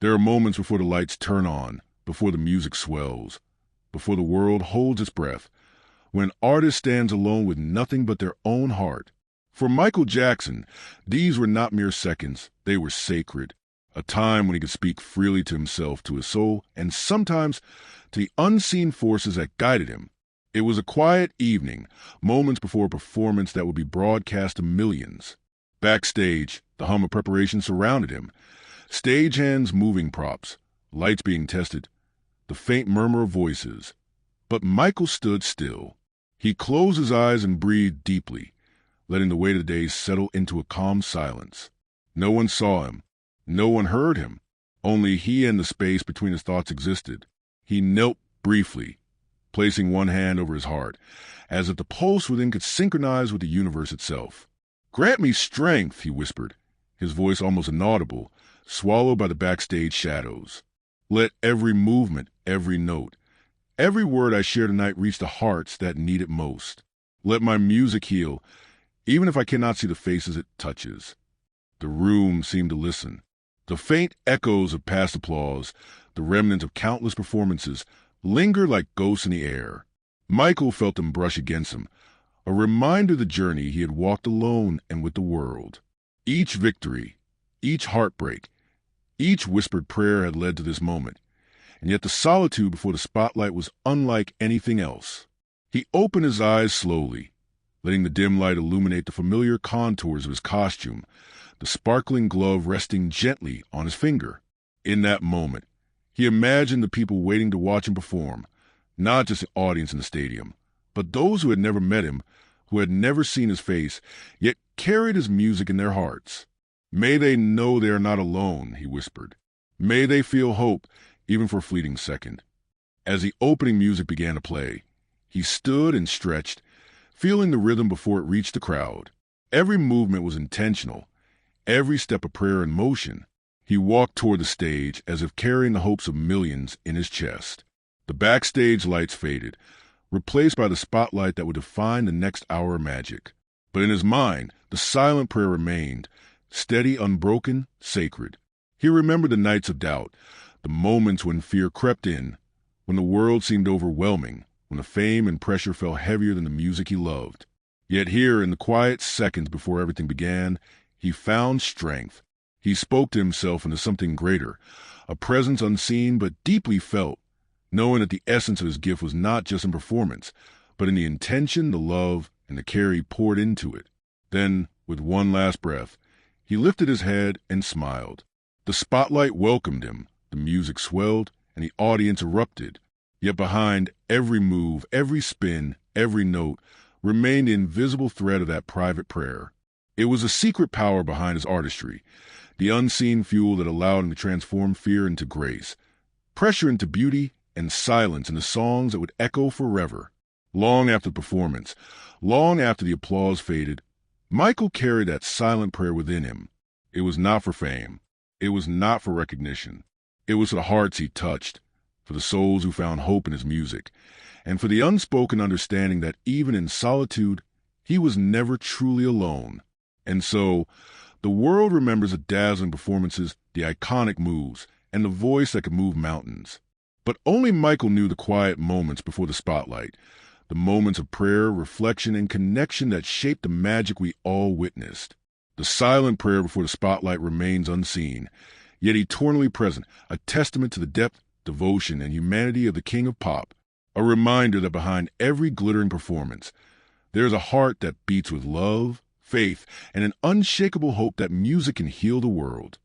There are moments before the lights turn on, before the music swells, before the world holds its breath, when an artist stands alone with nothing but their own heart. For Michael Jackson, these were not mere seconds, they were sacred. A time when he could speak freely to himself, to his soul, and sometimes to the unseen forces that guided him. It was a quiet evening, moments before a performance that would be broadcast to millions. Backstage, the hum of preparation surrounded him. Stagehands moving props, lights being tested, the faint murmur of voices. But Michael stood still. He closed his eyes and breathed deeply, letting the weight of the day settle into a calm silence. No one saw him. No one heard him. Only he and the space between his thoughts existed. He knelt briefly, placing one hand over his heart, as if the pulse within could synchronize with the universe itself. "Grant me strength," he whispered, his voice almost inaudible, swallowed by the backstage shadows. "Let every movement, every note, every word I share tonight reach the hearts that need it most. Let my music heal, even if I cannot see the faces it touches." The room seemed to listen. The faint echoes of past applause, the remnants of countless performances, lingered like ghosts in the air. Michael felt them brush against him, a reminder of the journey he had walked alone and with the world. Each victory, each heartbreak, each whispered prayer had led to this moment, and yet the solitude before the spotlight was unlike anything else. He opened his eyes slowly, letting the dim light illuminate the familiar contours of his costume, the sparkling glove resting gently on his finger. In that moment, he imagined the people waiting to watch him perform, not just the audience in the stadium, but those who had never met him, who had never seen his face, yet carried his music in their hearts. "May they know they are not alone," he whispered. "May they feel hope, even for a fleeting second." As the opening music began to play, he stood and stretched, feeling the rhythm before it reached the crowd. Every movement was intentional, every step a prayer in motion. He walked toward the stage as if carrying the hopes of millions in his chest. The backstage lights faded, replaced by the spotlight that would define the next hour of magic. But in his mind, the silent prayer remained, steady, unbroken, sacred. He remembered the nights of doubt, the moments when fear crept in, when the world seemed overwhelming, when the fame and pressure felt heavier than the music he loved. Yet here, in the quiet seconds before everything began, he found strength. He spoke to himself into something greater, a presence unseen but deeply felt, knowing that the essence of his gift was not just in performance, but in the intention, the love, and the care he poured into it. Then, with one last breath, he lifted his head and smiled. The spotlight welcomed him, the music swelled, and the audience erupted. Yet behind every move, every spin, every note, remained the invisible thread of that private prayer. It was a secret power behind his artistry, the unseen fuel that allowed him to transform fear into grace, pressure into beauty, and silence into songs that would echo forever. Long after the performance, long after the applause faded, Michael carried that silent prayer within him. It was not for fame. It was not for recognition. It was for the hearts he touched, for the souls who found hope in his music, and for the unspoken understanding that even in solitude, he was never truly alone. And so, the world remembers the dazzling performances, the iconic moves, and the voice that could move mountains. But only Michael knew the quiet moments before the spotlight, the moments of prayer, reflection, and connection that shaped the magic we all witnessed. The silent prayer before the spotlight remains unseen, yet eternally present, a testament to the depth, devotion, and humanity of the King of Pop, a reminder that behind every glittering performance, there is a heart that beats with love, faith, and an unshakable hope that music can heal the world.